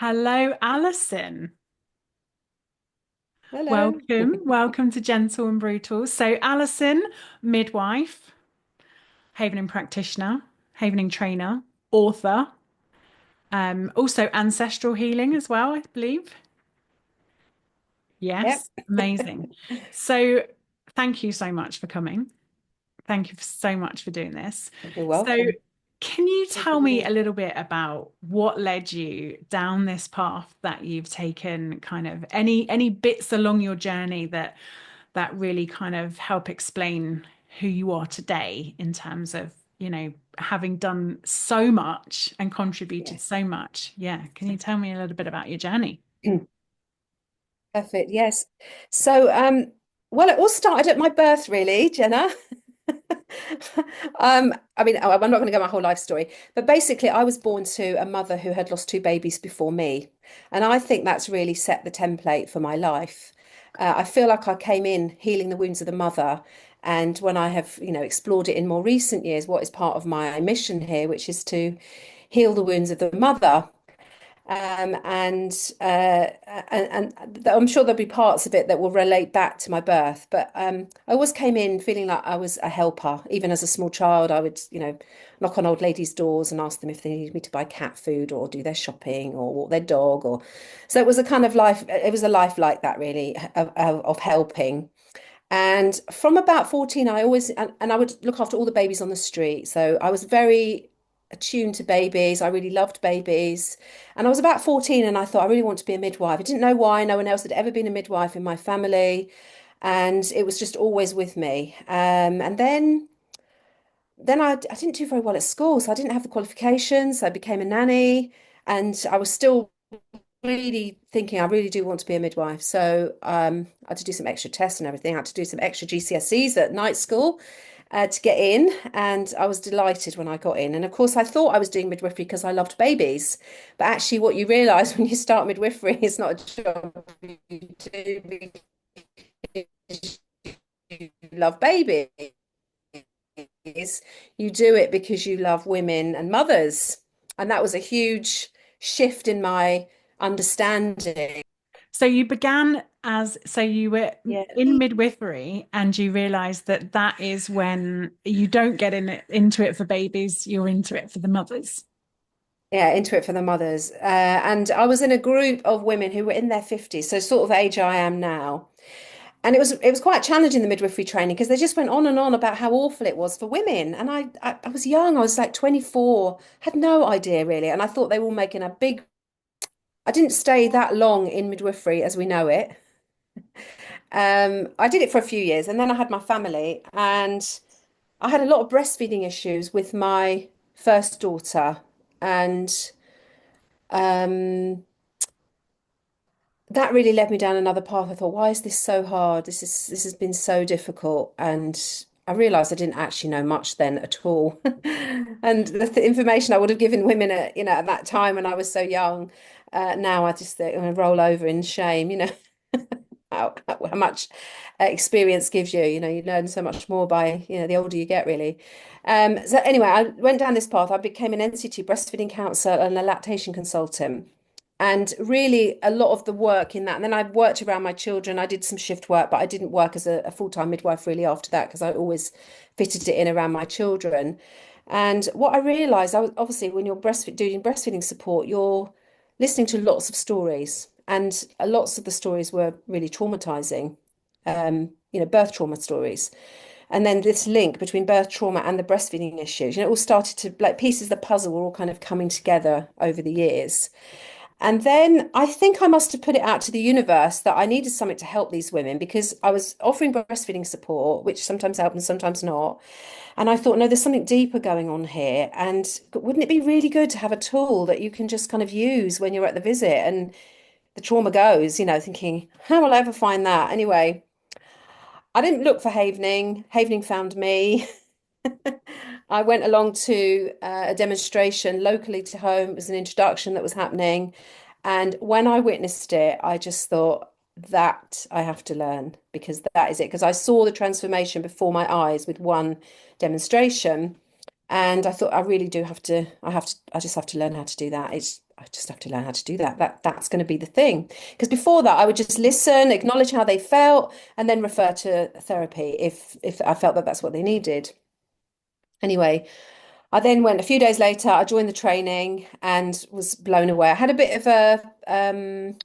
Hello, Alison. Hello. Welcome to Gentle and Brutal. So, Alison, midwife, Havening practitioner, Havening trainer, author, also ancestral healing as well, I believe. Yep, Yes, amazing. So, thank you so much for coming. Thank you so much for doing this. you're So, welcome. can you Happy tell to be me here. a little bit about what led you down this path that you've taken, kind of any bits along your journey that really kind of help explain who you are today in terms of, having done so much and contributed Yes. so much. Yeah. Can you tell me a little bit about your journey? Perfect. Yes. So, well, it all started at my birth, really, Jenna. I mean, I'm not going to go my whole life story, but basically, I was born to a mother who had lost two babies before me, and I think that's really set the template for my life. I feel like I came in healing the wounds of the mother, and when I have, explored it in more recent years, what is part of my mission here, which is to heal the wounds of the mother. Um, and, and I'm sure there'll be parts of it that will relate back to my birth. But I always came in feeling like I was a helper. Even as a small child, I would, knock on old ladies' doors and ask them if they needed me to buy cat food or do their shopping or walk their dog. Or so it was a kind of life. It was a life like that, really, of helping. And from about 14, and I would look after all the babies on the street. So I was very attuned to babies. I really loved babies. And I was about 14 and I thought I really want to be a midwife. I didn't know why. No one else had ever been a midwife in my family. And it was just always with me. And then I didn't do very well at school. So I didn't have the qualifications. I became a nanny and I was still really thinking I really do want to be a midwife. So I had to do some extra tests and everything. I had to do some extra GCSEs at night school to get in, and I was delighted when I got in. And of course, I thought I was doing midwifery because I loved babies, but actually, what you realise when you start midwifery is not a job you do because you love babies. You do it because you love women and mothers, and that was a huge shift in my understanding. So you began so you were Yeah. in midwifery and you realized that that is when you don't get into it for babies, you're into it for the mothers. Yeah, into it for the mothers. And I was in a group of women who were in their 50s, so sort of age I am now. And it was quite challenging the midwifery training because they just went on and on about how awful it was for women. And I was young, I was like 24, had no idea really. And I thought they were all making a big I didn't stay that long in midwifery as we know it. I did it for a few years and then I had my family and I had a lot of breastfeeding issues with my first daughter. And um, that really led me down another path. I thought, why is this so hard? This has been so difficult. And I realized I didn't actually know much then at all. And the information I would have given women at, at that time when I was so young, now I just roll over in shame, how much experience gives you. You learn so much more by, the older you get, really. So anyway, I went down this path. I became an NCT breastfeeding counsellor and a lactation consultant. And really, a lot of the work in that. And then I worked around my children. I did some shift work, but I didn't work as a full-time midwife really after that because I always fitted it in around my children. And what I realized, I was obviously when you're doing breastfeeding support, you're listening to lots of stories, and lots of the stories were really traumatizing. Birth trauma stories. And then this link between birth trauma and the breastfeeding issues, it all started to like pieces of the puzzle were all kind of coming together over the years. And then I think I must have put it out to the universe that I needed something to help these women because I was offering breastfeeding support, which sometimes helped and sometimes not. And I thought, no, there's something deeper going on here. And wouldn't it be really good to have a tool that you can just kind of use when you're at the visit and the trauma goes, thinking, how will I ever find that? Anyway, I didn't look for Havening. Havening found me. I went along to a demonstration locally to home. It was an introduction that was happening. And when I witnessed it, I just thought that I have to learn because that is it. Because I saw the transformation before my eyes with one demonstration. And I thought I really do have to, I just have to learn how to do that. I just have to learn how to do that. That's going to be the thing. Because before that, I would just listen, acknowledge how they felt, and then refer to therapy if I felt that that's what they needed. Anyway, I then went a few days later, I joined the training and was blown away. I had a bit of a,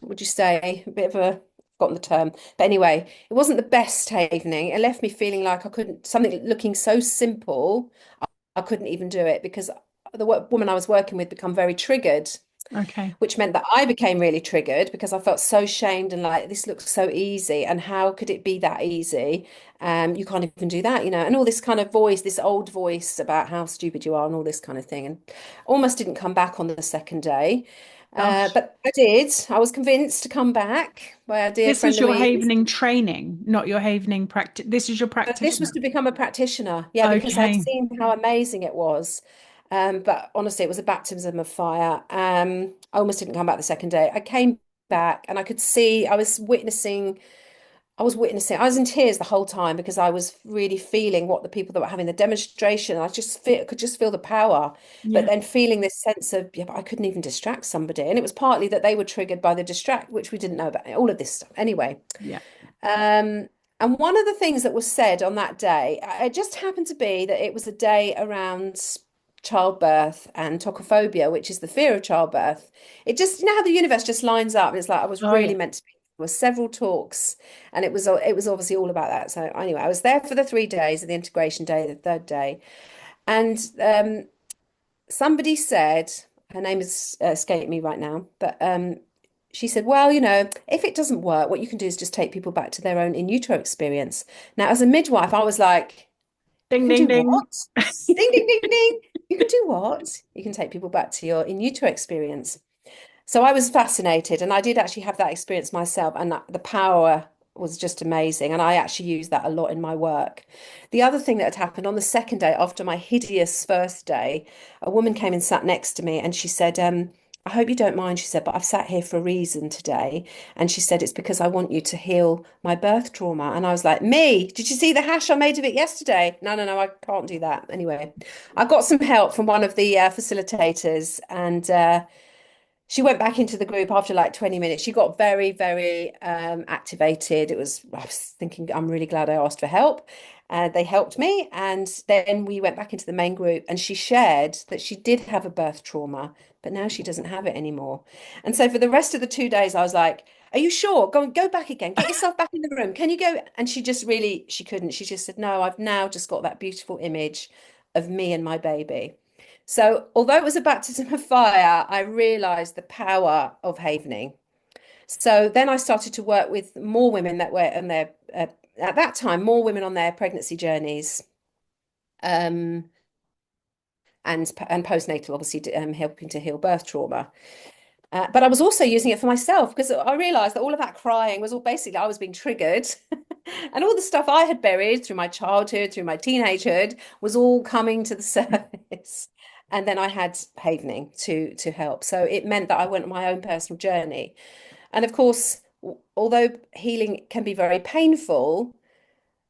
what would you say, a bit of a, forgotten the term. But anyway, it wasn't the best evening. It left me feeling like I couldn't, something looking so simple, I couldn't even do it because the woman I was working with become very triggered, Okay. which meant that I became really triggered because I felt so shamed and like this looks so easy and how could it be that easy? You can't even do that, and all this kind of voice, this old voice about how stupid you are and all this kind of thing, and almost didn't come back on the second day. Gosh. But I did. I was convinced to come back by our dear This friend was your Louise. havening training, not your havening practice. This is your This was practitioner. to become a practitioner, yeah, because I'd Okay. seen how amazing it was. But honestly, it was a baptism of fire. I almost didn't come back the second day. I came back and I could see, I was in tears the whole time because I was really feeling what the people that were having the demonstration, could just feel the power, but Yeah. then feeling this sense of, yeah, but I couldn't even distract somebody. And it was partly that they were triggered by the distract, which we didn't know about, all of this stuff. Anyway, Yeah. um, and one of the things that was said on that day, it just happened to be that it was a day around childbirth and tocophobia, which is the fear of childbirth. It just, how the universe just lines up. It's like I was Oh really yeah. meant to be. There were several talks, and it was obviously all about that. So anyway, I was there for the 3 days of the integration day, the third day, and somebody said, her name is escaped me right now, but she said, well, if it doesn't work, what you can do is just take people back to their own in utero experience. Now, as a midwife, I was like, you Ding can ding do ding. what? Ding, ding, ding, ding. You can do what? You can take people back to your in utero experience. So I was fascinated, and I did actually have that experience myself, and the power was just amazing. And I actually use that a lot in my work. The other thing that had happened on the second day, after my hideous first day, a woman came and sat next to me, and she said, I hope you don't mind, she said, but I've sat here for a reason today. And she said, it's because I want you to heal my birth trauma. And I was like, me? Did you see the hash I made of it yesterday? No, no, no, I can't do that. Anyway, I got some help from one of the facilitators, and she went back into the group after like 20 minutes. She got very, very activated. I was thinking, I'm really glad I asked for help. They helped me. And then we went back into the main group and she shared that she did have a birth trauma, but now she doesn't have it anymore. And so for the rest of the 2 days, I was like, are you sure? Go back again. Get yourself back in the room. Can you go? And she couldn't. She just said, no, I've now just got that beautiful image of me and my baby. So, although it was a baptism of fire, I realized the power of havening. So then I started to work with more women that were on at that time, more women on their pregnancy journeys, um, and postnatal, obviously, helping to heal birth trauma. But I was also using it for myself because I realized that all of that crying was all basically I was being triggered. And all the stuff I had buried through my childhood, through my teenagehood, was all coming to the surface. And then I had havening to help. So it meant that I went on my own personal journey. And of course, although healing can be very painful,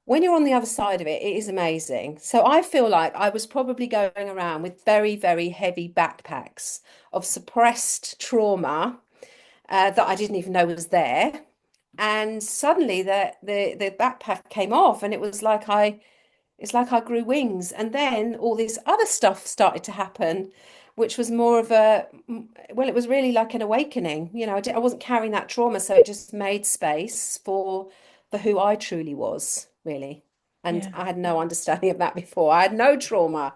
when you're on the other side of it, it is amazing. So I feel like I was probably going around with very, very heavy backpacks of suppressed trauma that I didn't even know was there. And suddenly the backpack came off, and it's like I grew wings. And then all this other stuff started to happen, which was more of well, it was really like an awakening. I wasn't carrying that trauma, so it just made space for who I truly was, really. And Yeah. I had no understanding of that before. I had no trauma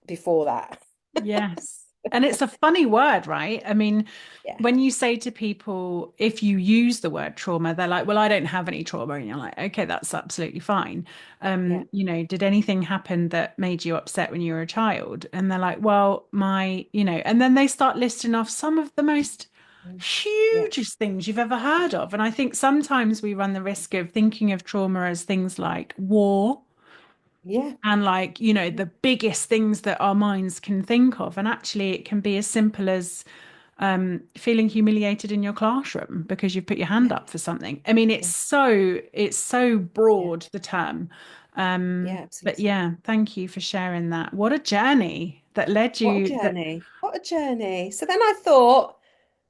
before that. Yes. And it's a funny word, right? I mean, Yeah, when you say to people, if you use the word trauma, they're like, well, I don't have any trauma. And you're like, okay, that's absolutely fine. yeah, Did anything happen that made you upset when you were a child? And they're like, well, and then they start listing off some of the most yeah, hugest things you've ever heard of. And I think sometimes we run the risk of thinking of trauma as things like war yeah, and like, the biggest things that our minds can think of. And actually, it can be as simple as feeling humiliated in your classroom because you've put your hand yeah, up for something. I mean, yeah, it's so yeah, broad, the term. yeah, But absolutely. yeah, thank you for sharing that. What a journey. that led What a you that journey. What a journey. So then I thought,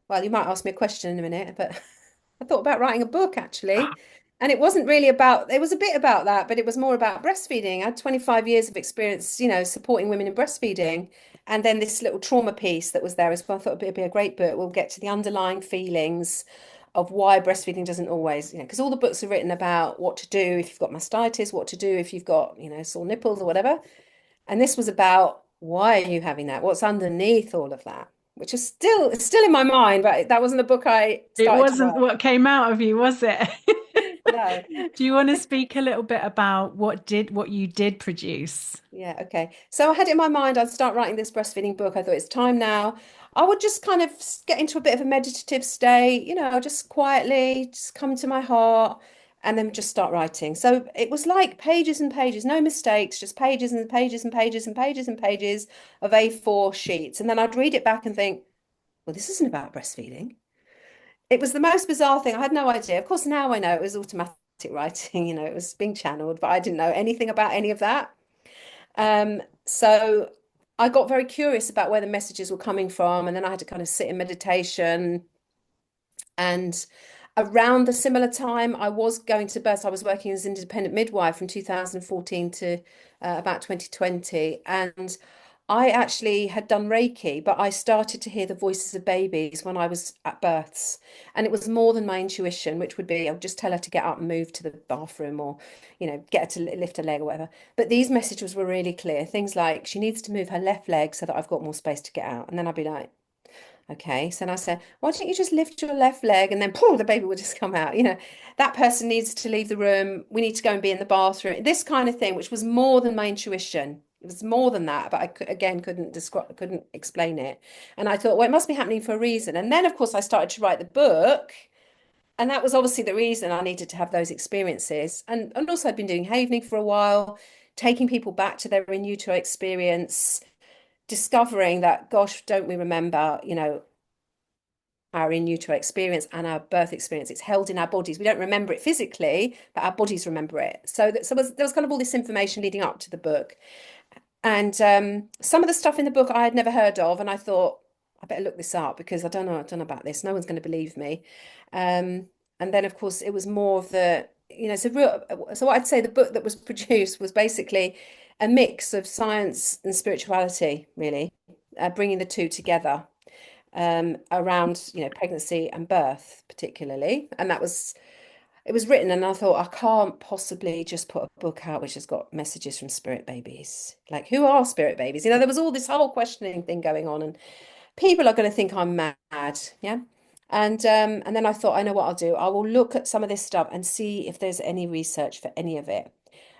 well, you might ask me a question in a minute, but I thought about writing a book actually. And it wasn't really about, it was a bit about that, but it was more about breastfeeding. I had 25 years of experience, supporting women in breastfeeding. And then this little trauma piece that was there as well. I thought it'd be a great book. We'll get to the underlying feelings of why breastfeeding doesn't always, because all the books are written about what to do if you've got mastitis, what to do if you've got, sore nipples or whatever. And this was about why are you having that? What's underneath all of that? Which is still it's still in my mind, but that wasn't the book I it started to wasn't write. what came out of you, was it? No. Do you want to speak a little bit about what you did produce? Yeah, okay. So I had it in my mind I'd start writing this breastfeeding book. I thought it's time now. I would just kind of get into a bit of a meditative state, just quietly, just come to my heart and then just start writing. So it was like pages and pages, no mistakes, just pages and pages and pages and pages and pages of A4 sheets. And then I'd read it back and think, well, this isn't about breastfeeding. It was the most bizarre thing. I had no idea. Of course, now I know it was automatic writing, it was being channeled, but I didn't know anything about any of that. So I got very curious about where the messages were coming from, and then I had to kind of sit in meditation. And around the similar time, I was going to birth. I was working as an independent midwife from 2014 to about 2020, and I actually had done Reiki, but I started to hear the voices of babies when I was at births. And it was more than my intuition, which would be, I would just tell her to get up and move to the bathroom or, get her to lift her leg or whatever. But these messages were really clear. Things like she needs to move her left leg so that I've got more space to get out. And then I'd be like, okay. So then I said, why don't you just lift your left leg and then pull, the baby will just come out. That person needs to leave the room. We need to go and be in the bathroom. This kind of thing, which was more than my intuition. It was more than that, but again couldn't describe, couldn't explain it. And I thought, well, it must be happening for a reason. And then, of course, I started to write the book, and that was obviously the reason I needed to have those experiences. And also, I'd been doing havening for a while, taking people back to their in utero experience, discovering that, gosh, don't we remember, our in utero experience and our birth experience. It's held in our bodies. We don't remember it physically, but our bodies remember it. There was kind of all this information leading up to the book. And some of the stuff in the book I had never heard of. And I thought, I better look this up because I don't know about this. No one's going to believe me. And then, of course, it was more of so what I'd say the book that was produced was basically a mix of science and spirituality, really, bringing the two together around pregnancy and birth particularly. And it was written, and I thought I can't possibly just put a book out which has got messages from spirit babies. Like, who are spirit babies? There was all this whole questioning thing going on, and people are going to think I'm mad. Yeah. And then I thought, I know what I'll do. I will look at some of this stuff and see if there's any research for any of it.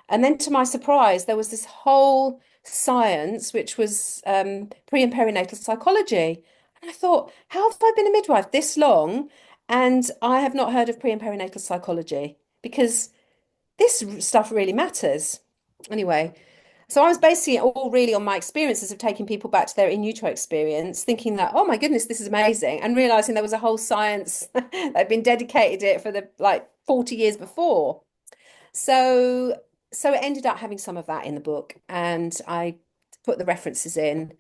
And then to my surprise, there was this whole science, which was pre and perinatal psychology. And I thought, how have I been a midwife this long? And I have not heard of pre and perinatal psychology because this stuff really matters. Anyway, so I was basing it all really on my experiences of taking people back to their in utero experience, thinking that, oh my goodness, this is amazing, and realizing there was a whole science that had been dedicated it for the 40 years before. So it ended up having some of that in the book, and I put the references in,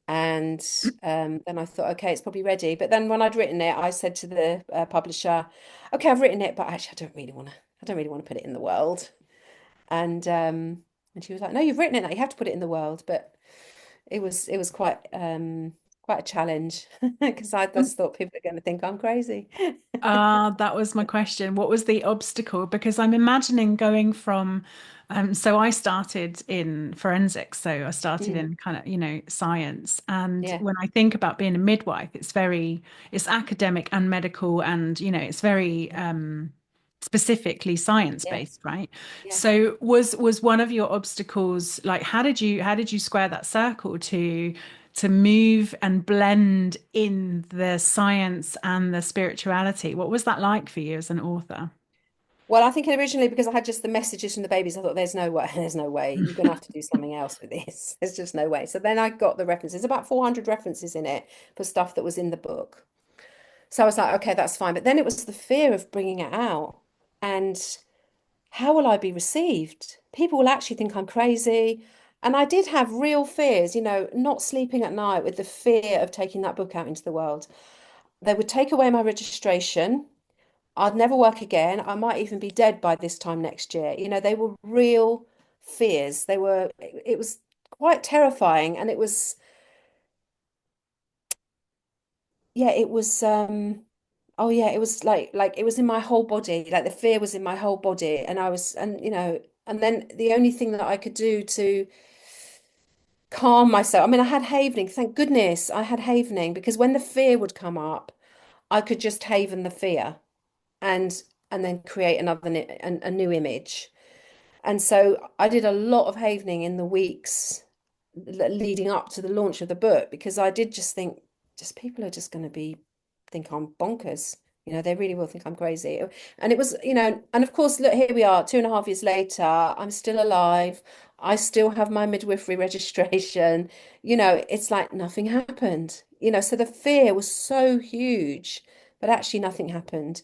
and then I thought, okay, it's probably ready. But then when I'd written it, I said to the publisher, okay, I've written it, but actually, I don't really want to put it in the world. And she was like, no, you've written it now. You have to put it in the world. But it was quite a challenge because I just thought people are going to think I'm crazy. That was my question. What was the obstacle? Because I'm imagining going from, so I started in forensics, so I started Mm, in kind of, science. And yeah, when I think about being a midwife, it's academic and medical, and it's very specifically science yeah, based, right? yeah. So was one of your obstacles like how did you square that circle to move and blend in the science and the spirituality? What was that like for you as an author? Well, I think originally because I had just the messages from the babies, I thought there's no way, there's no way. You're gonna have to do something else with this. There's just no way. So then I got the references, about 400 references in it for stuff that was in the book. So I was like, okay, that's fine. But then it was the fear of bringing it out. And how will I be received? People will actually think I'm crazy. And I did have real fears, not sleeping at night with the fear of taking that book out into the world. They would take away my registration. I'd never work again. I might even be dead by this time next year. They were real fears. It was quite terrifying. And it was, yeah, it was, oh yeah, it was like it was in my whole body. Like the fear was in my whole body. And then the only thing that I could do to calm myself, I mean, I had havening. Thank goodness I had havening because when the fear would come up, I could just haven the fear and and then create a new image. And so I did a lot of havening in the weeks leading up to the launch of the book because I did just think, just people are just going to think I'm bonkers. They really will think I'm crazy. And it was, and of course, look, here we are, 2.5 years later, I'm still alive. I still have my midwifery registration. It's like nothing happened. So the fear was so huge, but actually nothing happened.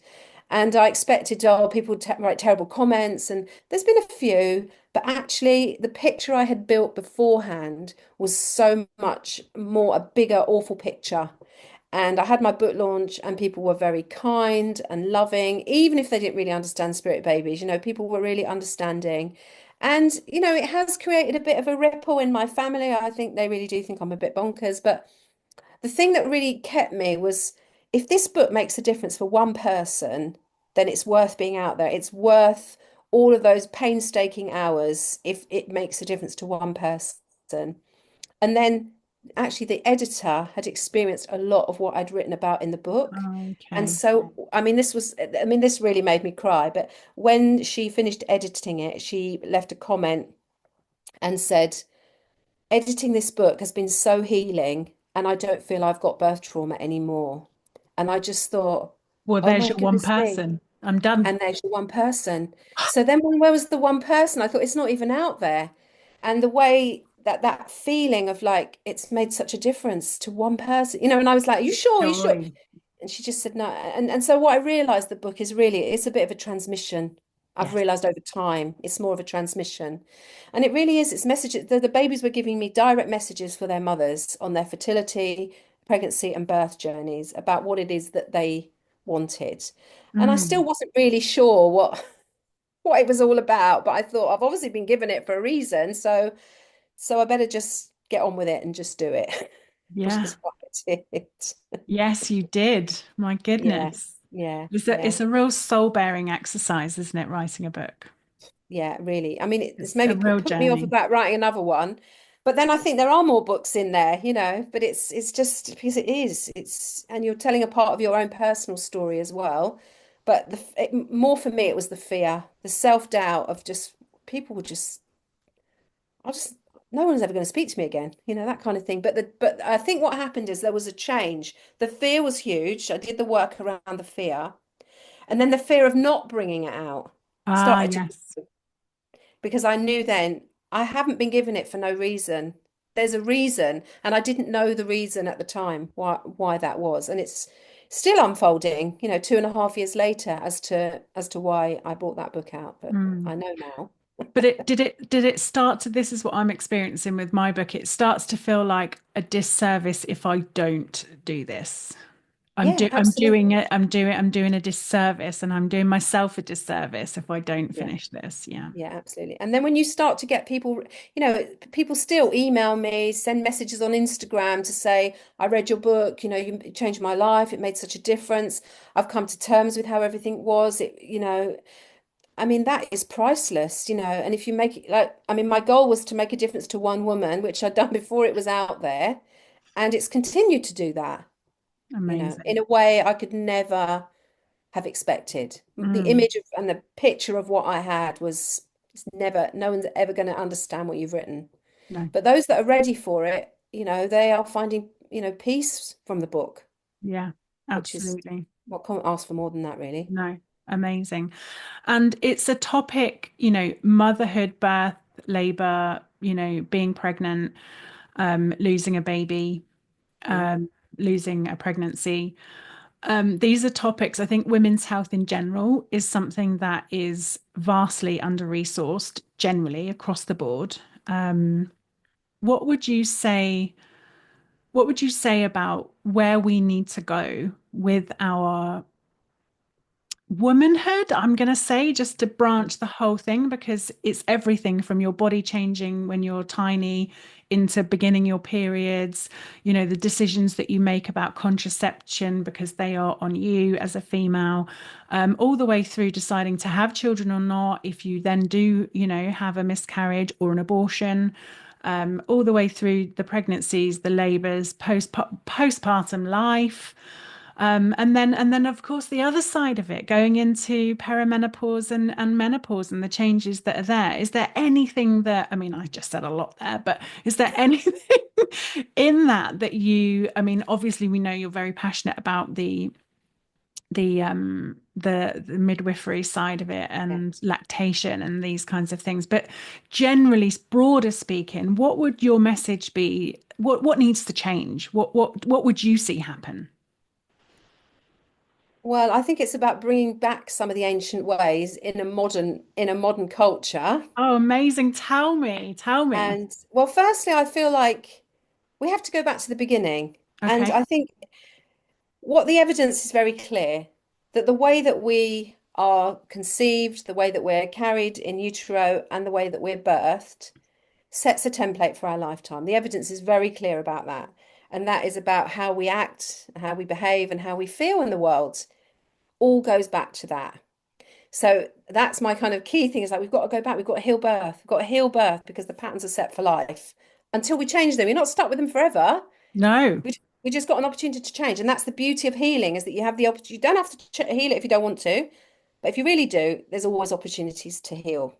And I expected, people to write terrible comments, and there's been a few, but actually, the picture I had built beforehand was so much more a bigger, awful picture. And I had my book launch, and people were very kind and loving, even if they didn't really understand spirit babies. People were really understanding. And, it has created a bit of a ripple in my family. I think they really do think I'm a bit bonkers, but the thing that really kept me was if this book makes a difference for one person, then it's worth being out there. It's worth all of those painstaking hours if it makes a difference to one person. And then actually, the editor had experienced a lot of what I'd written about in the book. And Okay. so, I mean, this really made me cry. But when she finished editing it, she left a comment and said, editing this book has been so healing, and I don't feel I've got birth trauma anymore. And I just thought, Well, oh there's my your one goodness me. person. I'm done. And there's your one person. So then where was the one person? I thought it's not even out there. And the way that feeling of like it's made such a difference to one person, and I was like, you sure? You sure? Joy. And she just said no. And so what I realized the book is really it's a bit of a transmission. I've Yes. realized over time it's more of a transmission. And it really is, it's messages. The babies were giving me direct messages for their mothers on their fertility, pregnancy, and birth journeys about what it is that they wanted. And I still Mm. wasn't really sure what it was all about, but I thought I've obviously been given it for a reason, so I better just get on with it and just do it, which Yeah. is what I did. Yes, you did. My Yeah, goodness. yeah, It's yeah, a real soul-bearing exercise, isn't it, writing a book? yeah, really. I mean, it's It's a maybe real put me off journey. about writing another one, but then I think there are more books in there, but it's just because and you're telling a part of your own personal story as well. But more for me, it was the fear, the self-doubt of just people would just I'll just no one's ever going to speak to me again, that kind of thing. But I think what happened is there was a change. The fear was huge. I did the work around the fear, and then the fear of not bringing it out Ah, started to yes. because I knew then I haven't been given it for no reason. There's a reason, and I didn't know the reason at the time why that was, and it's still unfolding, 2.5 years later as to why I brought that book out. But Mm. I know now. But did it start to, this is what I'm experiencing with my book. It starts to feel like a disservice if I don't do this. Yeah, I'm doing absolutely. it, I'm doing a disservice and I'm doing myself a disservice if I don't Yeah. finish this. Yeah. Yeah, absolutely. And then when you start to get people, people still email me, send messages on Instagram to say, I read your book, you changed my life. It made such a difference. I've come to terms with how everything was. I mean, that is priceless, and if you make it like, I mean, my goal was to make a difference to one woman, which I'd done before it was out there. And it's continued to do that, in Amazing. a way I could never have expected. The Mm, image of and the picture of what I had was it's never, no one's ever going to understand what you've written. no. But those that are ready for it, they are finding, peace from the book, Yeah, which is absolutely. what can't ask for more than that, really. No. Amazing. And it's a topic, motherhood, birth, labor, being pregnant, losing a baby, Mm. um, losing a pregnancy. These are topics, I think women's health in general is something that is vastly under-resourced generally across the board. what would you say, what would you say about where we need to go with our womanhood, I'm going to say, just to branch the whole thing, because it's everything from your body changing when you're tiny into beginning your periods, the decisions that you make about contraception because they are on you as a female, all the way through deciding to have children or not, if you then do, have a miscarriage or an abortion. All the way through the pregnancies, the labors, postpartum life, and then of course the other side of it, going into perimenopause and menopause and the changes that are there. Is there anything that, I mean, I just said a lot there, but is there anything in that I mean, obviously we know you're very passionate about the midwifery side of it Yeah. and lactation and these kinds of things. But generally, broader speaking, what would your message be? What needs to change? What would you see happen? Well, I think it's about bringing back some of the ancient ways in a modern culture. Oh, amazing. Tell me, tell me. And well, firstly, I feel like we have to go back to the beginning. And Okay. I think what the evidence is very clear that the way that we are conceived, the way that we're carried in utero, and the way that we're birthed sets a template for our lifetime. The evidence is very clear about that. And that is about how we act, how we behave, and how we feel in the world. All goes back to that. So that's my kind of key thing is like we've got to go back, we've got to heal birth, we've got to heal birth because the patterns are set for life. Until we change them, you're not stuck with them forever. No, We just got an opportunity to change, and that's the beauty of healing is that you have the opportunity. You don't have to heal it if you don't want to, but if you really do, there's always opportunities to heal.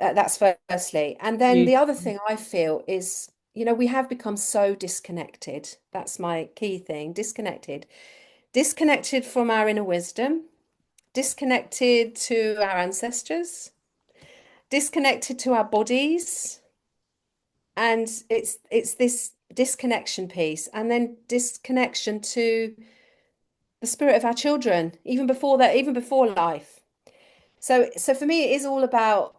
That's firstly, and then the other beautiful. thing I feel is, we have become so disconnected. That's my key thing, disconnected from our inner wisdom, disconnected to our ancestors, disconnected to our bodies, and it's this disconnection piece, and then disconnection to the spirit of our children, even before that, even before life. So for me, it is all about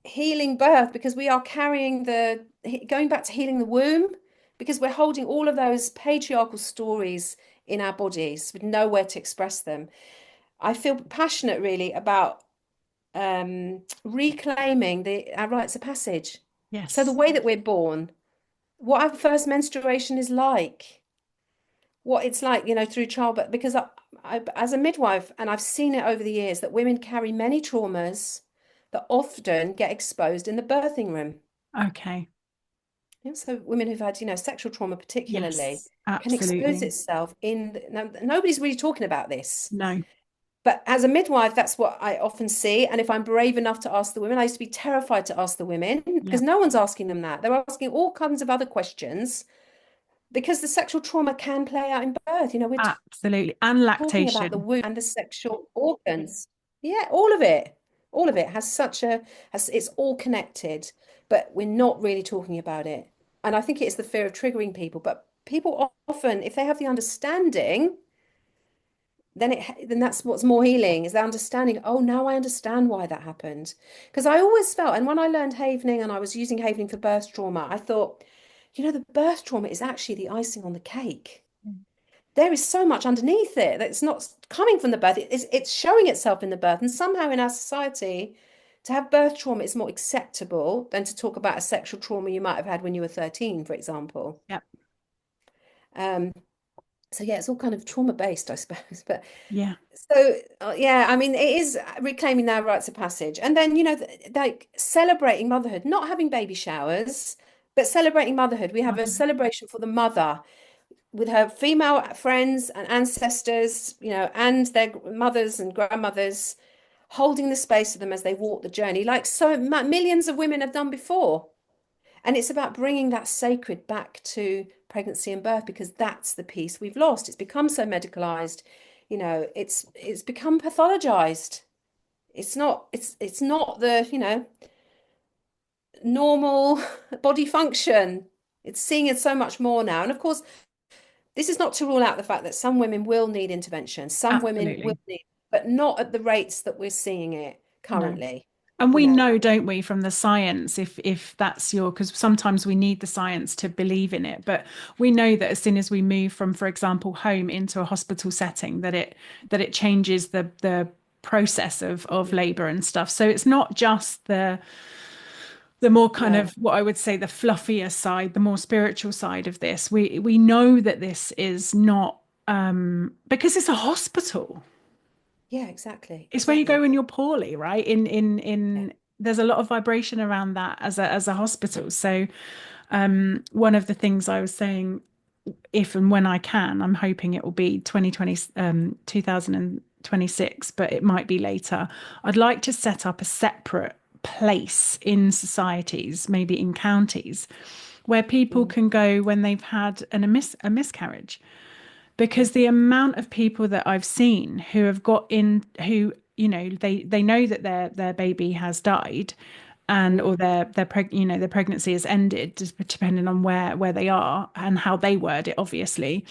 healing birth because we are carrying going back to healing the womb because we're holding all of those patriarchal stories in our bodies with nowhere to express them. I feel passionate really about reclaiming our rites of passage. So the Yes. way that we're born, what our first menstruation is like, what it's like, through childbirth. Because as a midwife, and I've seen it over the years, that women carry many traumas that often get exposed in the birthing room. Okay. Yeah, so women who've had, sexual trauma particularly Yes, can expose absolutely. itself now, nobody's really talking about this. No. But as a midwife, that's what I often see. And if I'm brave enough to ask the women, I used to be terrified to ask the women Yeah, because no one's asking them that. They're asking all kinds of other questions because the sexual trauma can play out in birth. We're absolutely. And talking about the lactation. womb and the sexual organs. Yeah, all of it. All of it it's all connected, but we're not really talking about it. And I think it's the fear of triggering people. But people often, if they have the understanding, then that's what's more healing is the understanding. Oh, now I understand why that happened. Because I always felt, and when I learned Havening and I was using Havening for birth trauma, I thought, the birth trauma is actually the icing on the cake. There is so much underneath it that's not coming from the birth. It's showing itself in the birth. And somehow in our society, to have birth trauma is more acceptable than to talk about a sexual trauma you might have had when you were 13, for example. Yep. Um, so yeah, it's all kind of trauma based, I suppose. But Yeah. so yeah, I mean, it is reclaiming their rites of passage, and then like celebrating motherhood, not having baby showers, but celebrating motherhood. We have a Okay. celebration for the mother with her female friends and ancestors, and their mothers and grandmothers, holding the space for them as they walk the journey, like so millions of women have done before. And it's about bringing that sacred back to pregnancy and birth because that's the piece we've lost. It's become so medicalized, it's become pathologized. It's not the, normal body function. It's seeing it so much more now. And of course, this is not to rule out the fact that some women will need intervention. Some women will Absolutely. need, but not at the rates that we're seeing it No. currently. And you we know. know, don't we, from the science, if that's your, because sometimes we need the science to believe in it, but we know that as soon as we move from, for example, home into a hospital setting, that it changes the process of labor and stuff. So it's not just the more kind No. of what I would say the fluffier side, the more spiritual side of this. We know that this is not because it's a hospital. Yeah, exactly. It's where you Exactly. go when you're poorly, right? Yeah. In there's a lot of vibration around that as a hospital. So one of the things I was saying, if and when I can, I'm hoping it will be 2026, but it might be later. I'd like to set up a separate place in societies, maybe in counties, where people Mm, can go when they've had a miscarriage, yeah. because the amount of people that I've seen who have got in, who, they know that their baby has died, and Mm, or their pregnancy has ended, just depending on where they are and how they word it, obviously.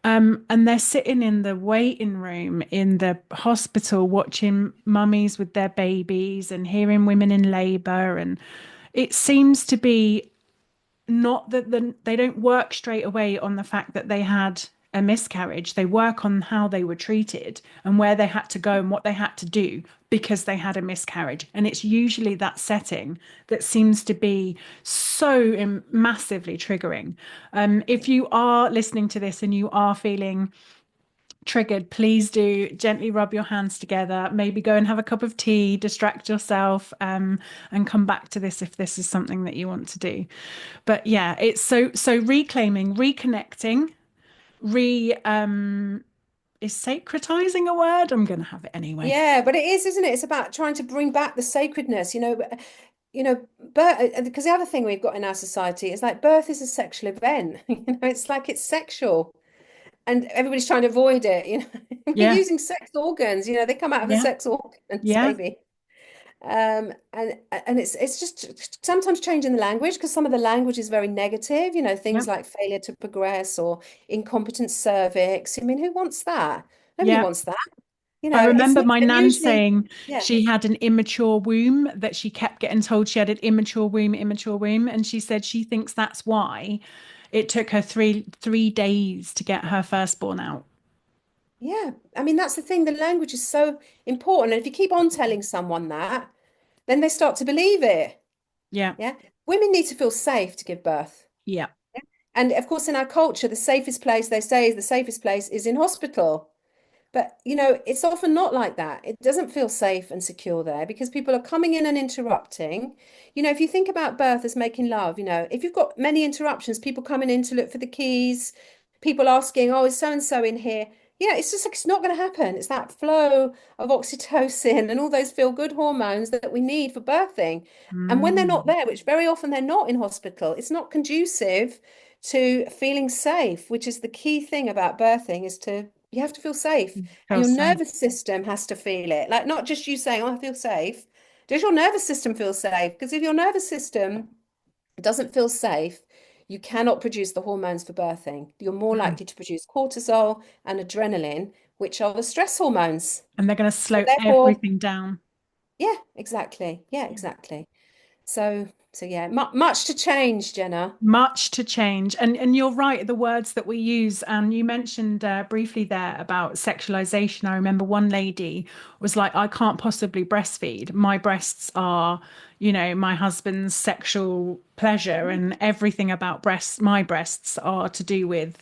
And they're sitting in the waiting room in the hospital watching mummies with their babies and hearing women in labor, and it seems to be not that they don't work straight away on the fact that they had a miscarriage. They work on how they were treated and where they had to go and what they had to do because they had a miscarriage. And it's usually that setting that seems to be so massively triggering. If you are listening to this and you are feeling triggered, please do gently rub your hands together, maybe go and have a cup of tea, distract yourself, and come back to this if this is something that you want to do. But yeah, it's so reclaiming, reconnecting, re is sacratizing a word? I'm gonna have it anyway. yeah, but it is, isn't it? It's about trying to bring back the sacredness, birth, because the other thing we've got in our society is like birth is a sexual event. It's like it's sexual and everybody's trying to avoid it, We're Yeah, using sex organs, they come out of the yeah, sex organs, yeah, baby. And it's just sometimes changing the language because some of the language is very negative, yeah, things like failure to progress or incompetent cervix. I mean, who wants that? Nobody yeah. wants that. I It's remember not, my and nan usually, saying yeah, she had an immature womb, that she kept getting told she had an immature womb, and she said she thinks that's why it took her three days to get her firstborn out. yeah. I mean, that's the thing. The language is so important. And if you keep on telling someone that, then they start to believe it. Yeah, Yeah. Women need to feel safe to give birth. yeah. And of course, in our culture, the safest place they say is the safest place is in hospital. But, it's often not like that. It doesn't feel safe and secure there because people are coming in and interrupting. If you think about birth as making love, if you've got many interruptions, people coming in to look for the keys, people asking, oh, is so and so in here? It's just like it's not going to happen. It's that flow of oxytocin and all those feel-good hormones that we need for birthing. And when they're not Mm, there, which very often they're not in hospital, it's not conducive to feeling safe, which is the key thing about birthing is to you have to feel safe. And feel your safe. nervous system has to feel it. Like not just you saying, oh, I feel safe. Does your nervous system feel safe? Because if your nervous system doesn't feel safe, you cannot produce the hormones for birthing. You're more Mm. likely to produce cortisol and adrenaline, which are the stress hormones. And they're going to So slow therefore, everything down. yeah, exactly. Yeah, exactly. So yeah, much to change, Jenna. Much to change. And you're right, the words that we use. And you mentioned briefly there about sexualization. I remember one lady was like, I can't possibly breastfeed. My breasts are, my husband's sexual pleasure, and everything about my breasts are to do with,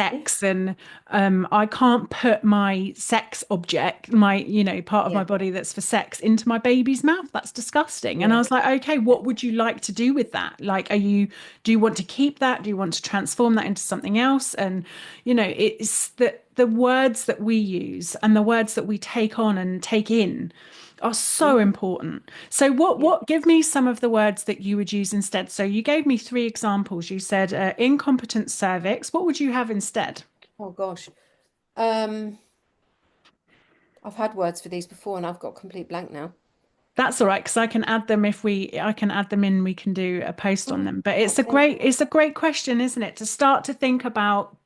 Yeah, sex. And I can't put my sex object, my, part of my yeah, body that's for sex into my baby's mouth. That's disgusting. And I yeah, was like, okay, yeah, what would you like to do with that? Like, do you want to keep that? Do you want to transform that into something else? And, it's the words that we use and the words that we take on and take in are so mm, important. So yeah. give me some of the words that you would use instead. So you gave me three examples. You said incompetent cervix. What would you have instead? Oh gosh. Um, I've had words for these before and I've got complete blank now. That's all right, because I can add them I can add them in, we can do a post on Oh, them. But can't think. it's a great question, isn't it? To start to think about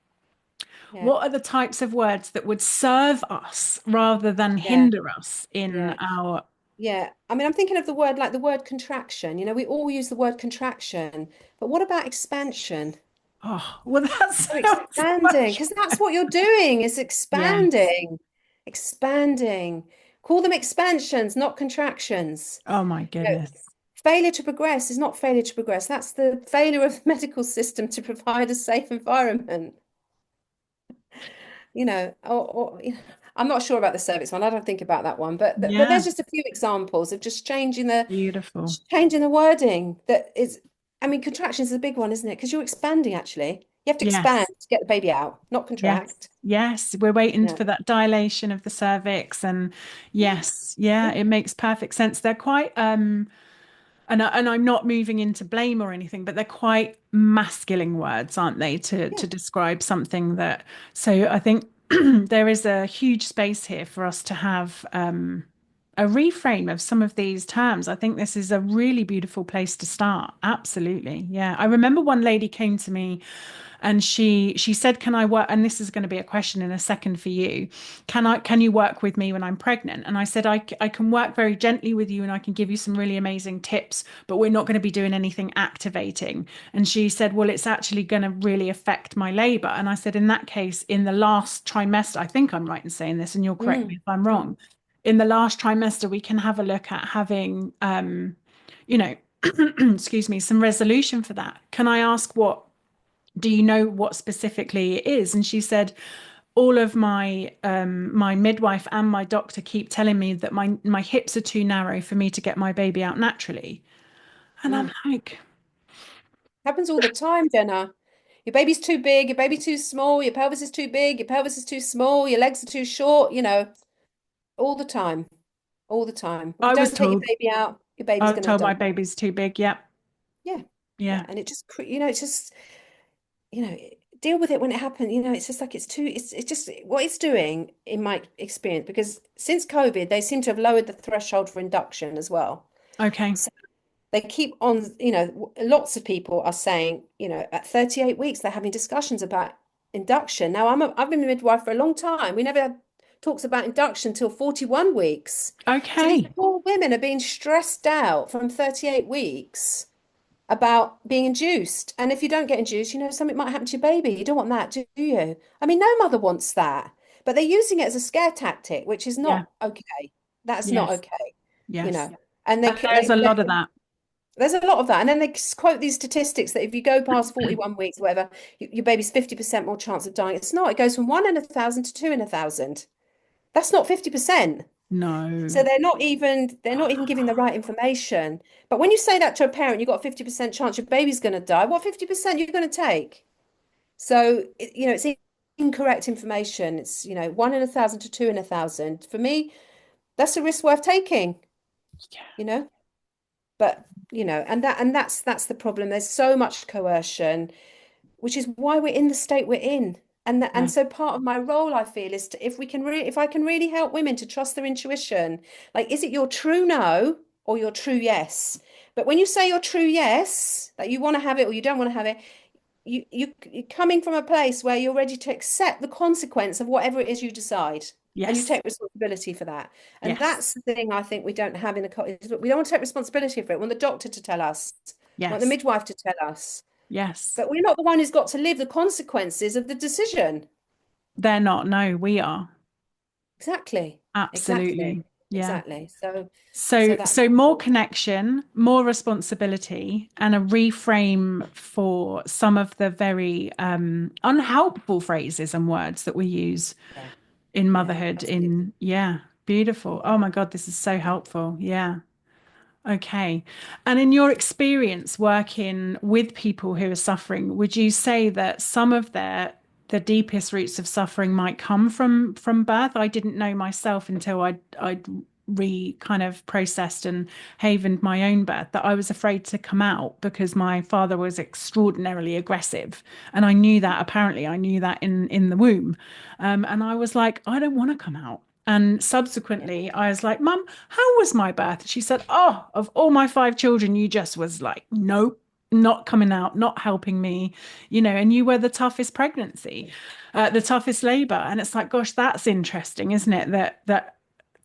Yeah, what are the types of words that would serve us rather than yeah, hinder us in yeah. our. Yeah. I mean, I'm thinking of the word like the word contraction. We all use the word contraction, but what about expansion? Oh, well, that So sounds expanding, much because that's what you're doing is yes. expanding, expanding. Call them expansions, not contractions. Oh my You know, goodness. failure to progress is not failure to progress. That's the failure of the medical system to provide a safe environment. I'm not sure about the cervix one. I don't think about that one, but Yeah, there's just a few examples of just beautiful. changing the wording. That is, I mean, contractions is a big one, isn't it? Because you're expanding actually. You have to expand Yes. to get the baby out, not Yes. contract. Yes. We're waiting Yeah. for that dilation of the cervix. And Yeah. yes, yeah, Yeah. it makes perfect sense. They're quite and I'm not moving into blame or anything, but they're quite masculine words, aren't they, Yeah. to describe something that so I think there is a huge space here for us to have a reframe of some of these terms. I think this is a really beautiful place to start. Absolutely. Yeah. I remember one lady came to me and she said, "Can I work?" And this is going to be a question in a second for you. Can you work with me when I'm pregnant? And I said, I can work very gently with you and I can give you some really amazing tips, but we're not going to be doing anything activating. And she said, well, it's actually going to really affect my labor. And I said, in that case, in the last trimester, I think I'm right in saying this, and you'll correct me Mm, if I'm mm. wrong. In the last trimester, we can have a look at having, you know, excuse me, some resolution for that. Can I ask do you know what specifically it is? And she said, all of my midwife and my doctor keep telling me that my hips are too narrow for me to get my baby out naturally. And I'm Mm. like, Happens all the time, Jenna. Your baby's too big, your baby's too small, your pelvis is too big, your pelvis is too small, your legs are too short, all the time, all the time. If you I was don't take your told baby out, your I baby's was going to told die. my baby's too big. Yep. Yeah. Yeah. Yeah. And it just, it's just, deal with it when it happens. It's just like it's just what it's doing in my experience, because since COVID, they seem to have lowered the threshold for induction as well. Okay. So they keep on, lots of people are saying, at 38 weeks, they're having discussions about induction. Now, I've been a midwife for a long time. We never had talks about induction till 41 weeks. So these Okay. poor women are being stressed out from 38 weeks about being induced. And if you don't get induced, something might happen to your baby. You don't want that, do you? I mean, no mother wants that, but they're using it as a scare tactic, which is Yeah. not okay. That's not Yes. okay, you Yes. know. And And there's a lot of that. there's a lot of that. And then they quote these statistics that if you go past 41 weeks, whatever, your baby's 50% more chance of dying. It's not. It goes from 1 in 1,000 to 2 in 1,000. That's not 50%. So No. they're not even giving the right information. But when you say that to a parent, you've got a 50% chance your baby's going to die. What 50% you're going to take? So, it's incorrect information. It's, 1 in 1,000 to 2 in 1,000. For me, that's a risk worth taking, you know? But, and that's the problem. There's so much coercion, which is why we're in the state we're in. And Yeah. so part of my role, I feel, is if I can really help women to trust their intuition, like, is it your true no or your true yes? But when you say your true yes, that you want to have it or you don't want to have it, you're coming from a place where you're ready to accept the consequence of whatever it is you decide. And you Yes. take responsibility for that. And Yes. that's the thing I think we don't have in we don't want to take responsibility for it. We want the doctor to tell us, we want the Yes. midwife to tell us. Yes. But we're not the one who's got to live the consequences of the decision. They're not. No, we are. Exactly. Exactly. Absolutely. Yeah. Exactly. So So, that's so more connection, more responsibility, and a reframe for some of the very unhelpful phrases and words that we use yeah, in yeah, motherhood. absolutely. Yeah, beautiful. Oh my God, this is so helpful. Yeah. Okay. And in your experience working with people who are suffering, would you say that some of the deepest roots of suffering might come from birth? I didn't know myself until I'd kind of processed and havened my own birth that I was afraid to come out because my father was extraordinarily aggressive. And I knew that in the womb. And I was like, I don't want to come out. And Yeah. subsequently, I was like, Mum, how was my birth? She said, oh, of all my five children, you just was like, nope, not coming out, not helping me, and you were the toughest pregnancy, the toughest labor. And it's like, gosh, that's interesting, isn't it? That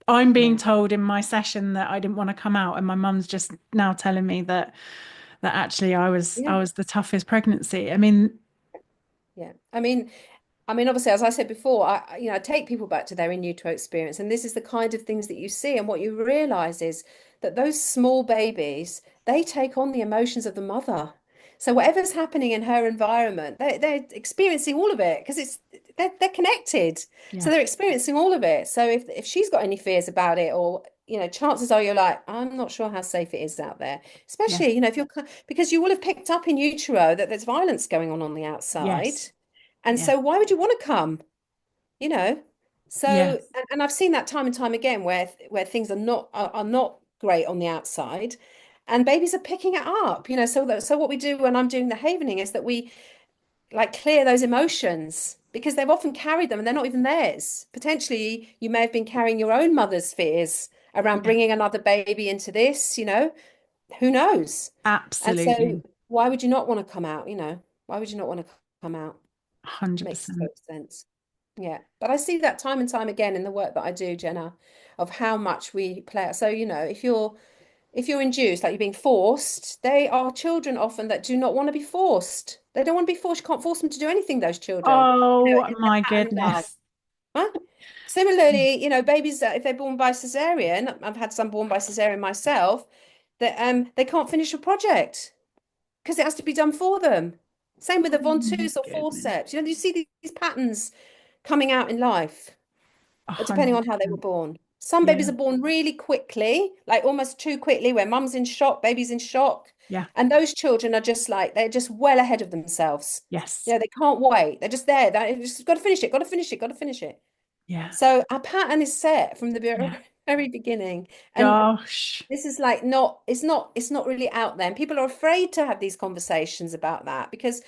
I'm being Yeah. told in my session that I didn't want to come out, and my mum's just now telling me that actually I Yeah. was the toughest pregnancy. I mean, Yeah. Obviously, as I said before, I take people back to their in utero experience, and this is the kind of things that you see, and what you realize is that those small babies, they take on the emotions of the mother. So whatever's happening in her environment, they're experiencing all of it because they're connected. So yeah, they're experiencing all of it. So if she's got any fears about it, or chances are you're like, I'm not sure how safe it is out there. yeah, Especially, if you're because you will have picked up in utero that there's violence going on the outside. yes, And yeah, so why would you want to come? You know? So, yes. and I've seen that time and time again where things are not great on the outside and babies are picking it up, so what we do when I'm doing the havening is that we like clear those emotions because they've often carried them and they're not even theirs. Potentially you may have been carrying your own mother's fears around Yeah, bringing another baby into this, who knows? And so absolutely. why would you not want to come out, Why would you not want to come out? Makes 100%. total sense. Yeah. But I see that time and time again in the work that I do, Jenna, of how much we play. So, if you're induced, like you're being forced, they are children often that do not want to be forced. They don't want to be forced. You can't force them to do anything, those children. Oh It's their my pattern love. goodness. Huh? Similarly, babies that if they're born by cesarean, I've had some born by cesarean myself, that they can't finish a project because it has to be done for them. Same with the Oh my ventouses or goodness. forceps. You see these patterns coming out in life, depending on how they were 100%. born. Some babies Yeah, are born really quickly, like almost too quickly, where mum's in shock, baby's in shock. yeah, And those children are just like, they're just well ahead of themselves. yes, They can't wait. They're just there. They just got to finish it, got to finish it, got to finish it. yeah, So our pattern is set from the yeah. very beginning. And Gosh. this is like it's not really out there. And people are afraid to have these conversations about that because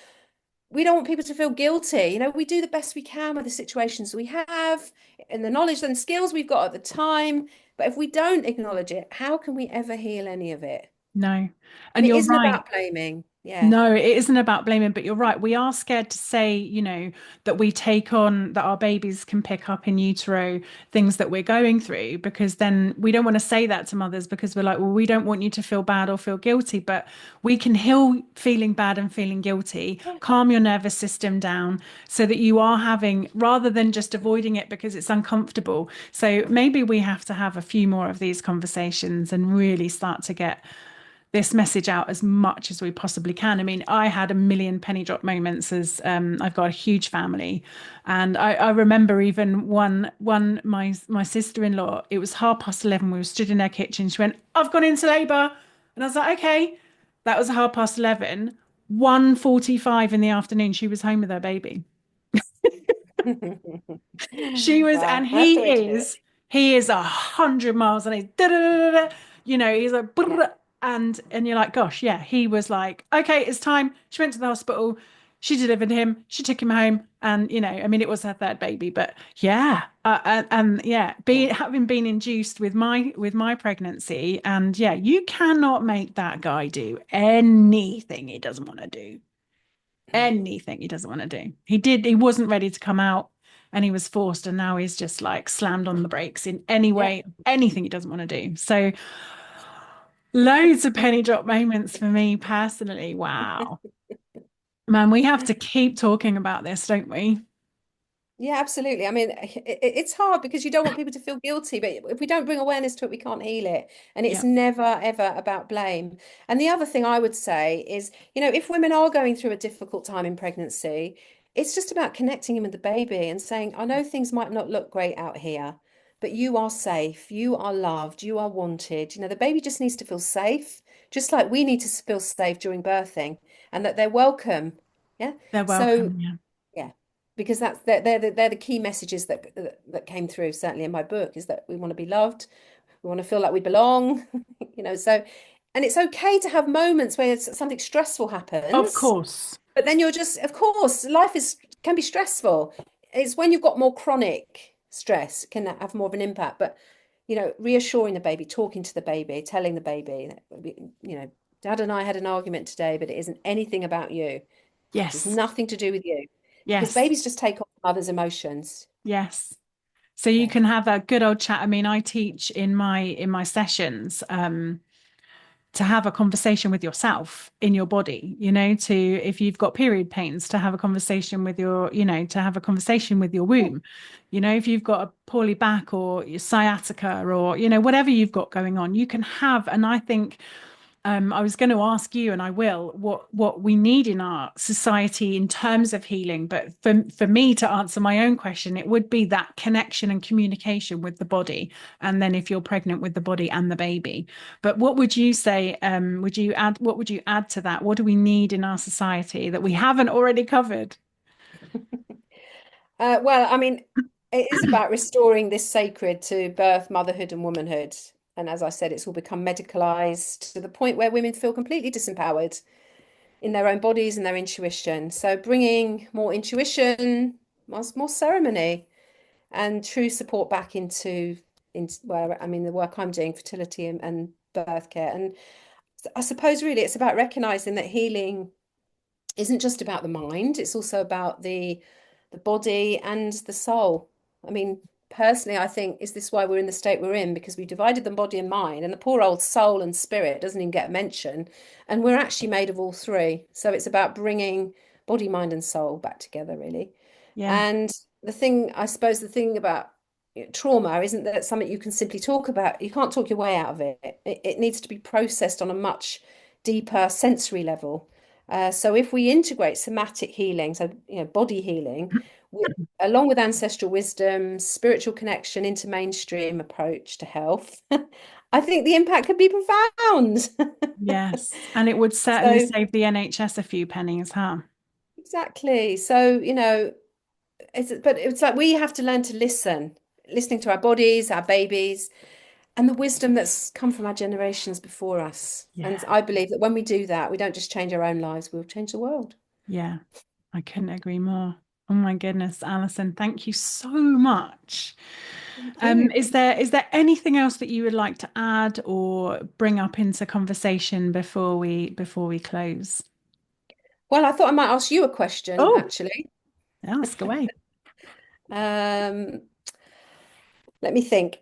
we don't want people to feel guilty. We do the best we can with the situations we have and the knowledge and skills we've got at the time. But if we don't acknowledge it, how can we ever heal any of it? No. And And it you're isn't right. about blaming. Yeah. No, it isn't about blaming, but you're right. We are scared to say, that we take on that our babies can pick up in utero things that we're going through, because then we don't want to say that to mothers because we're like, well, we don't want you to feel bad or feel guilty, but we can heal feeling bad and feeling guilty, Yeah. calm your nervous system down so that you are having, rather than just avoiding it because it's uncomfortable. So maybe we have to have a few more of these conversations and really start to get this message out as much as we possibly can. I mean, I had a million penny drop moments as I've got a huge family, and I remember even one my sister-in-law. It was 11:30. We were stood in her kitchen. She went, "I've gone into labour," and I was like, "Okay." That was 11:30. 1:45 in the afternoon, she was home with her baby. She was, and Wow, that's the way to do it. he is 100 miles and he's da, da, da, da, da. He's like, Yeah. brrr, and you're like, gosh, yeah, he was like, okay, it's time. She went to the hospital, she delivered him, she took him home, and I mean, it was her third baby, but yeah, and yeah, Yeah. having been induced with my pregnancy, and yeah, you cannot make that guy do anything he doesn't want to do. Anything he doesn't want to do. He wasn't ready to come out and he was forced, and now he's just like slammed on the brakes in any Yeah. way, anything he doesn't want to do. So loads of penny drop moments for me personally. Wow. Man, we have to keep talking about this, don't we? Yeah, absolutely. I mean, it's hard because you don't want people to feel guilty, but if we don't bring awareness to it, we can't heal it. And it's Yeah, never, ever about blame. And the other thing I would say is, if women are going through a difficult time in pregnancy, it's just about connecting in with the baby and saying, I know things might not look great out here, but you are safe, you are loved, you are wanted. The baby just needs to feel safe, just like we need to feel safe during birthing and that they're welcome. Yeah. they're So welcome. Yeah. yeah, because they're the key messages that came through certainly in my book is that we want to be loved, we want to feel like we belong, so and it's okay to have moments where something stressful Of happens, course. but then you're just, of course, life is can be stressful. It's when you've got more chronic stress can have more of an impact, but reassuring the baby, talking to the baby, telling the baby, Dad and I had an argument today, but it isn't anything about you. It's Yes. nothing to do with you because Yes. babies just take on mother's emotions. Yes. So you Yeah. can have a good old chat. I mean, I teach in my sessions, to have a conversation with yourself in your body, to, if you've got period pains, to have a conversation with your, to have a conversation with your Yeah. womb, if you've got a poorly back or your sciatica or, whatever you've got going on, you can have. And I think I was going to ask you, and I will, what we need in our society in terms of healing. But for me to answer my own question, it would be that connection and communication with the body, and then if you're pregnant, with the body and the baby. But what would you say? Would you add? What would you add to that? What do we need in our society that we haven't already covered? Well, I mean, it is about restoring this sacred to birth, motherhood, and womanhood. And as I said, it's all become medicalized to the point where women feel completely disempowered in their own bodies and their intuition. So bringing more intuition, more ceremony, and true support back into where, I mean, the work I'm doing, fertility and birth care. And I suppose really it's about recognizing that healing isn't just about the mind, it's also about the body and the soul. I mean, personally, I think, is this why we're in the state we're in? Because we divided the body and mind, and the poor old soul and spirit doesn't even get a mention. And we're actually made of all three. So it's about bringing body, mind, and soul back together, really. Yeah, And I suppose the thing about trauma isn't that something you can simply talk about. You can't talk your way out of it. It needs to be processed on a much deeper sensory level. So if we integrate somatic healing, so body healing, with, along with ancestral wisdom, spiritual connection into mainstream approach to health, I think the impact could be profound. yes, and it would certainly So save the NHS a few pennies, huh? exactly. So, but it's like we have to learn to listen, listening to our bodies, our babies, and the wisdom that's come from our generations before us. And Yeah, I believe that when we do that, we don't just change our own lives, we'll change the world. yeah. I couldn't agree more. Oh my goodness, Alison, thank you so much. Thank you. Is there anything else that you would like to add or bring up into conversation before we close? Well, I thought I might ask you a question, Oh, actually. ask away. Um, Let me think.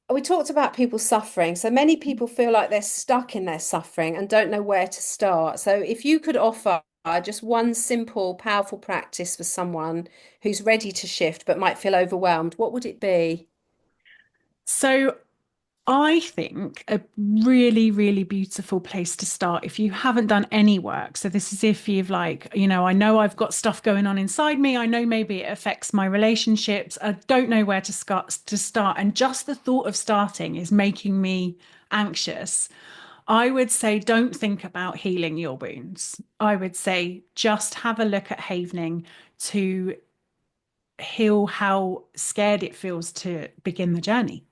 We talked about people suffering. So many people feel like they're stuck in their suffering and don't know where to start. So if you could offer just one simple, powerful practice for someone who's ready to shift but might feel overwhelmed, what would it be? So I think a really, really beautiful place to start if you haven't done any work. So this is if you've like, I know I've got stuff going on inside me. I know maybe it affects my relationships. I don't know where to start. And just the thought of starting is making me anxious. I would say don't think about healing your wounds. I would say just have a look at havening to heal how scared it feels to begin the journey.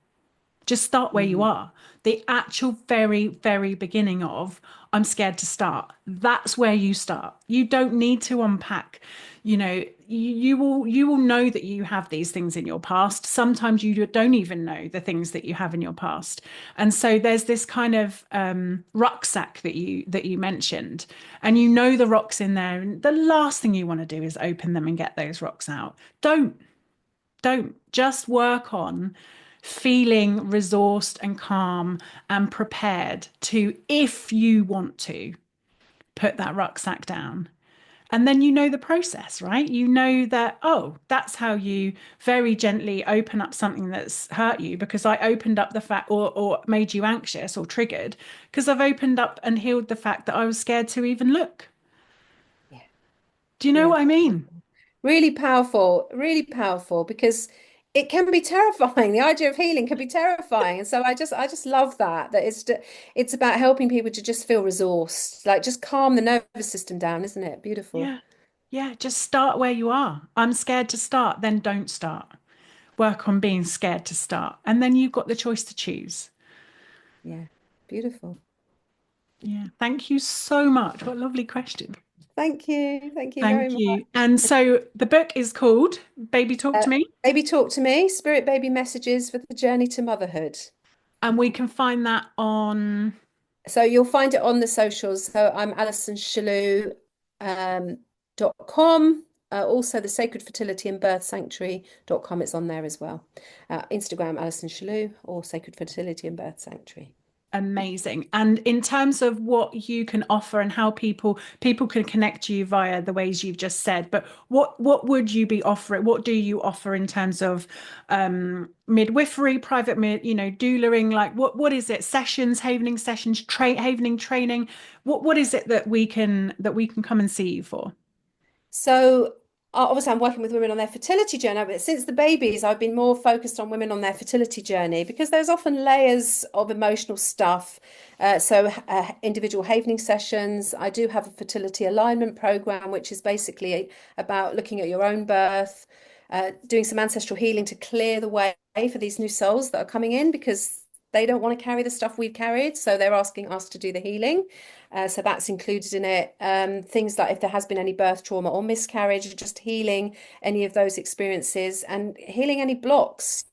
Just start where you Mhm. are. The actual very, very beginning of, I'm scared to start. That's where you start. You don't need to unpack. You will know that you have these things in your past. Sometimes you don't even know the things that you have in your past. And so there's this kind of rucksack that you mentioned, and the rocks in there. And the last thing you want to do is open them and get those rocks out. Don't just work on feeling resourced and calm and prepared to, if you want to, put that rucksack down. And then the process, right? You know that, oh, that's how you very gently open up something that's hurt you, because I opened up the fact, or made you anxious or triggered, because I've opened up and healed the fact that I was scared to even look. Yeah, Do you know yeah. what I mean? Really powerful because it can be terrifying. The idea of healing can be terrifying. And so I just love that it's about helping people to just feel resourced, like just calm the nervous system down, isn't it? Beautiful. Yeah. Yeah. Just start where you are. I'm scared to start, then don't start. Work on being scared to start. And then you've got the choice to choose. Yeah, beautiful. Yeah. Thank you so much. What a lovely question. Thank you. Thank you very Thank much. you. And so the book is called Baby Talk Uh, to Me, Baby Talk to Me, Spirit Baby Messages for the Journey to Motherhood. and we can find that on. So you'll find it on the socials. So I'm Alison Shaloe, .com. Also, the Sacred Fertility and Birth Sanctuary.com, it's on there as well. Instagram, Alison Shaloe, or Sacred Fertility and Birth Sanctuary. Amazing. And in terms of what you can offer and how people can connect to you via the ways you've just said, but what would you be offering? What do you offer in terms of midwifery, private doulaing? Like what is it? Sessions, havening sessions, havening training. What is it that we can come and see you for? So obviously I'm working with women on their fertility journey, but since the babies, I've been more focused on women on their fertility journey because there's often layers of emotional stuff. Individual havening sessions. I do have a fertility alignment program, which is basically about looking at your own birth, doing some ancestral healing to clear the way for these new souls that are coming in because they don't want to carry the stuff we've carried. So they're asking us to do the healing. So that's included in it. Things like if there has been any birth trauma or miscarriage, just healing any of those experiences and healing any blocks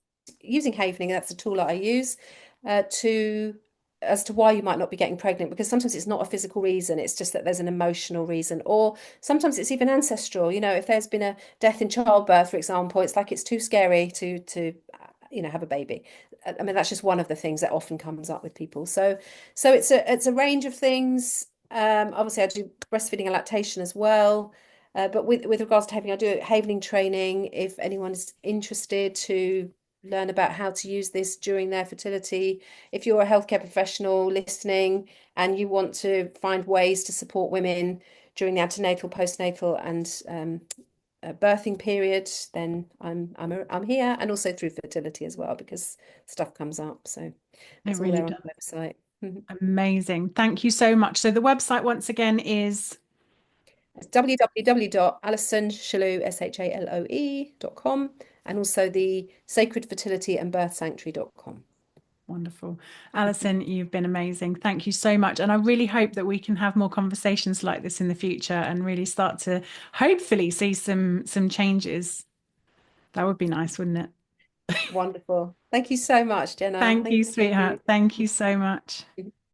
using havening. That's a tool that I use to as to why you might not be getting pregnant, because sometimes it's not a physical reason, it's just that there's an emotional reason, or sometimes it's even ancestral. If there's been a death in childbirth, for example, it's like it's too scary to have a baby. I mean, that's just one of the things that often comes up with people. So it's a range of things. Obviously, I do breastfeeding and lactation as well. But with regards to havening, I do havening training if anyone is interested to learn about how to use this during their fertility. If you're a healthcare professional listening and you want to find ways to support women during the antenatal, postnatal, and birthing period, then I'm here, and also through fertility as well because stuff comes up. So It it's all really there on does. the website. Amazing. Thank you so much. So the website once again is It's www.alisonshaloe.com, and also the Sacred Fertility and Birth Sanctuary.com. wonderful. Alison, you've been amazing. Thank you so much. And I really hope that we can have more conversations like this in the future and really start to hopefully see some changes. That would be nice, wouldn't it? Wonderful. Thank you so much, Jenna. Thank Thank you, you. sweetheart. Thank you so much.